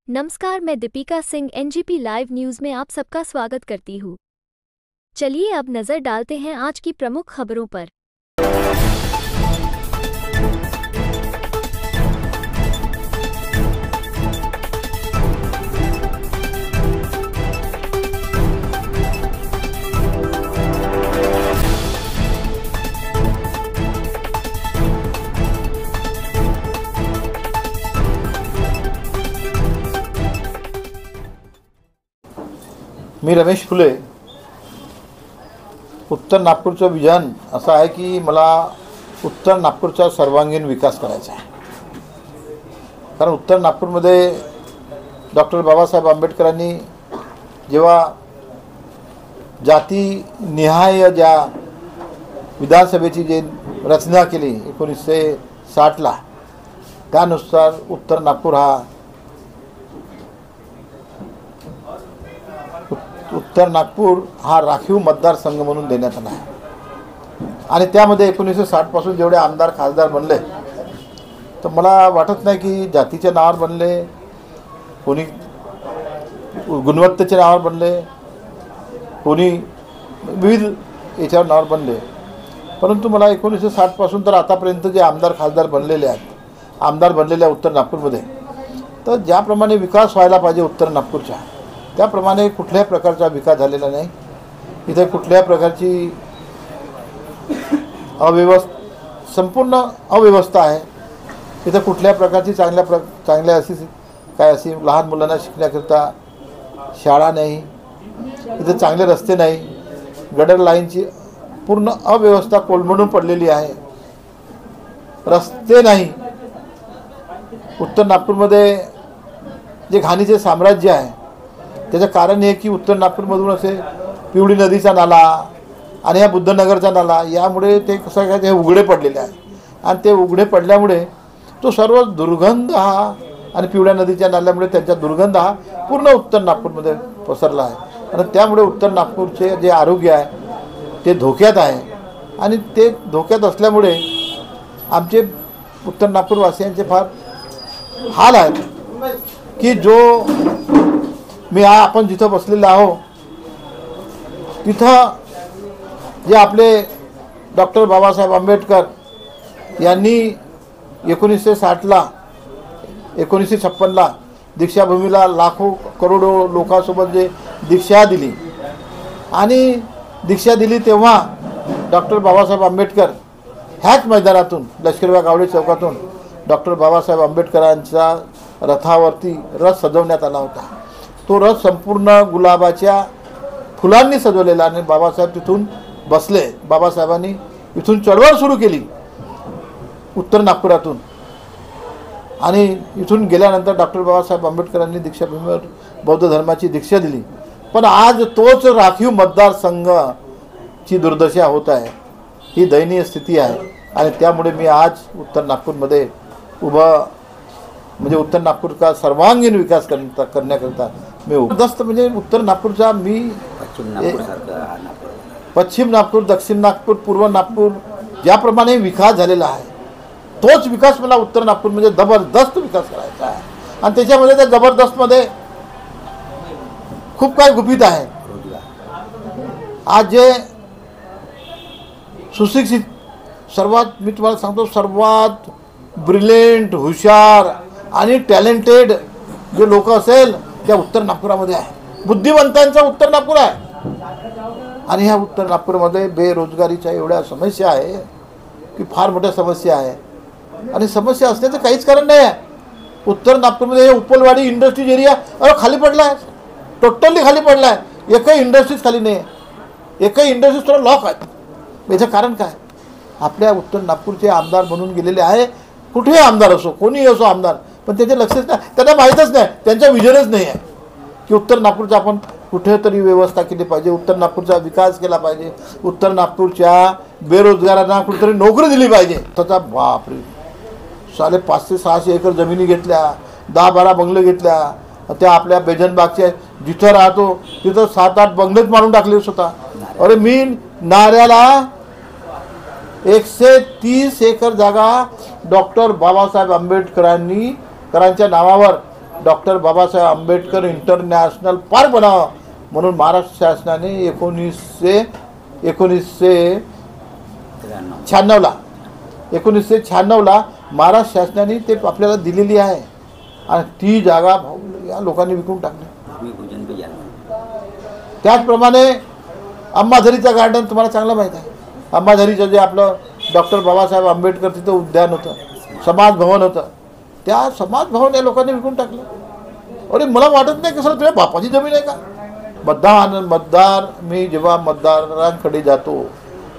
नमस्कार, मैं दीपिका सिंह NGP live news में आप सबका स्वागत करती हूँ। चलिए अब नज़र डालते हैं आज की प्रमुख खबरों पर। मी रमेश फुले। उत्तर नागपूरचं विजन असं आहे की मला उत्तर नागपूरचा सर्वांगीण विकास करायचा आहे। कारण उत्तर नागपूरमध्ये डॉक्टर बाबासाहेब आंबेडकरांनी जेव्हा जातीनिहाय ज्या विधानसभेची जे रचना केली 1960ला, त्यानुसार उत्तर नागपूर हा राखीव मतदारसंघ म्हणून देण्यात आला आहे। आणि त्यामध्ये 1960 पासून जेवढे आमदार खासदार बनले, तर मला वाटत नाही की जातीच्या नावावर बनले, कोणी गुणवत्तेच्या नावावर बनले, कोणी विविध याच्यावर नावावर बनले। परंतु मला 1960 पासून तर आतापर्यंत जे आमदार खासदार बनलेले आहेत, आमदार बनलेले आहेत उत्तर नागपूरमध्ये, तर ज्याप्रमाणे विकास व्हायला पाहिजे उत्तर नागपूरचा, त्याप्रमाणे कुठल्याही प्रकारचा विकास झालेला नाही। इथे कुठल्याही प्रकारची संपूर्ण अव्यवस्था आहे। इथे कुठल्याही प्रकारची चांगल्या अशी लहान मुलांना शिकण्याकरता शाळा नाही, इथे चांगले रस्ते नाही, गटर लाईनची पूर्ण अव्यवस्था कोलमडून पडलेली आहे, रस्ते नाही। उत्तर नागपूरमध्ये जे घाणीचे साम्राज्य आहे त्याचं कारण हे की उत्तर नागपूरमधून असे पिवळी नदीचा नाला आणि या बुद्धनगरचा नाला, यामुळे ते कसं काय ते उघडे पडलेले आहे। आणि ते उघडे पडल्यामुळे तो सर्व दुर्गंध हा, आणि पिवळ्या नदीच्या नाल्यामुळे त्यांचा दुर्गंध हा पूर्ण उत्तर नागपूरमध्ये पसरला आहे। आणि त्यामुळे उत्तर नागपूरचे जे आरोग्य आहे ते धोक्यात आहे। आणि ते धोक्यात असल्यामुळे आमचे उत्तर नागपूरवासियांचे फार हाल आहेत की जो आपण जिथं बसलेलो आहो तिथं जे आपले डॉक्टर बाबासाहेब आंबेडकर यांनी 1960ला 1956ला दीक्षाभूमीला लाखो करोडो लोकांसोबत जे दीक्षा दिली, आणि दीक्षा दिली तेव्हा डॉक्टर बाबासाहेब आंबेडकर ह्याच मैदानातून लष्करबाग गावडे चौकातून डॉक्टर बाबासाहेब आंबेडकरांच्या रथावरती रथ सजवण्यात आला होता। तो रथ संपूर्ण गुलाबाच्या फुलांनी सजवलेला, आणि बाबासाहेब तिथून बसले। बाबासाहेबांनी इथून चळवळ सुरू केली उत्तर नागपुरातून, आणि इथून गेल्यानंतर डॉक्टर बाबासाहेब आंबेडकरांनी दीक्षाभूमीवर बौद्ध धर्माची दीक्षा दिली। पण आज तोच राखीव मतदारसंघाची दुर्दशा होत आहे, ही दयनीय स्थिती आहे। आणि त्यामुळे मी आज उत्तर नागपूरमध्ये म्हणजे उत्तर नागपूरचा सर्वांगीण विकास करण्याकरता मी उद्दस्त, म्हणजे उत्तर नागपूरचा मी पश्चिम नागपूर, दक्षिण नागपूर, पूर्व नागपूर ज्याप्रमाणे विकास झालेला आहे, तोच विकास मला उत्तर नागपूरमध्ये जबरदस्त विकास करायचा आहे। आणि त्याच्यामध्ये त्या जबरदस्तमध्ये खूप काय गुपित आहे। आज जे सुशिक्षित, सर्वात मी तुम्हाला सांगतो, सर्वात ब्रिलियंट, हुशार आणि टॅलेंटेड जे लोक असेल त्या उत्तर नागपुरामध्ये आहे। बुद्धिवंतांचा उत्तर नागपूर आहे। आणि ह्या उत्तर नागपूरमध्ये बेरोजगारीच्या एवढ्या समस्या आहे की फार मोठ्या समस्या आहे। आणि समस्या असण्याचं काहीच कारण नाही आहे। उत्तर नागपूरमध्ये हे उपलवाडी इंडस्ट्रीज एरिया खाली पडला आहे, टोटली खाली पडला आहे। एकही इंडस्ट्रीज खाली नाही आहे, एकही इंडस्ट्रीज थोडं लॉक आहेत। याचं कारण काय? आपल्या उत्तर नागपूरचे आमदार म्हणून गेलेले आहे, कुठेही आमदार असो, कोणीही असो आमदार, पण त्याचे लक्षच नाही, त्यांना माहीतच नाही, त्यांचा विजनच नाही आहे की उत्तर नागपूरचा आपण कुठेतरी व्यवस्था केली पाहिजे, उत्तर नागपूरचा विकास केला पाहिजे, उत्तर नागपूरच्या बेरोजगारांना कुठेतरी नोकरी दिली पाहिजे। त्याचा बापरे, 500-600 एकर जमिनी घेतल्या, 10-12 बंगले घेतल्या, त्या आपल्या बेजनबागच्या जिथं राहतो तिथं 7-8 बंगलेच मारून टाकले स्वतः। अरे मी नाऱ्याला 130 एकर जागा डॉक्टर बाबासाहेब आंबेडकरांच्या नावावर doctor Babasaheb Ambedkar international park बनावा म्हणून महाराष्ट्र शासनाने 1996ला महाराष्ट्र शासनाने ते आपल्याला दिलेली आहे आणि ती जागा या लोकांनी विकून टाकली. त्याचप्रमाणे अंबाझरीचं गार्डन तुम्हाला चांगलं माहीत आहे. अंबाझरीचं जे आपलं डॉक्टर बाबासाहेब आंबेडकर तिथं उद्यान होतं, समाज भवन होतं, त्या समाज भवन या लोकांनी विकून टाकलं. अरे मला वाटत नाही की सर तुझ्या बापाची जमीन आहे का. मतदार मी जेव्हा मतदारांकडे जातो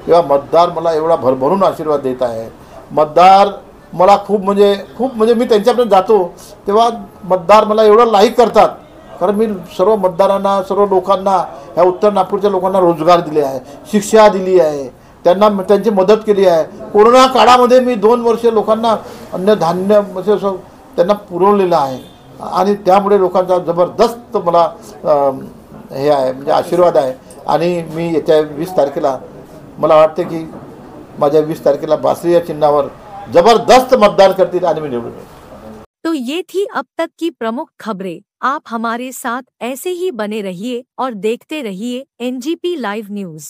तेव्हा मतदार मला एवढा भरभरून आशीर्वाद देत आहे. मतदार मला खूप म्हणजे मी त्यांच्यापर्यंत जातो तेव्हा मतदार मला एवढं लाईक करतात कारण मी सर्व मतदारांना, सर्व लोकांना, ह्या उत्तर नागपूरच्या लोकांना रोजगार दिले आहे, शिक्षा दिली आहे, त्यांना त्यांची मदत केली आहे. कोरोना काळामध्ये मी 2 वर्ष लोकांना अन्नधान्य म्हणजे असं त्यांना पुरवलेलं आहे आणि त्यामुळे लोकांचा जबरदस्त मला हे आहे म्हणजे आशीर्वाद आहे. आणि मी येत्या 20 तारखेला मला वाटते की माझ्या 20 तारखेला बासरी या चिन्हावर जबरदस्त मतदान करतील आणि मी निवडून येईन. तो ये थी अब तक की प्रमुख खबरें. आप हमारे साथ ऐसे ही बने रहिए और देखते रहिए NGP लाइव न्यूज.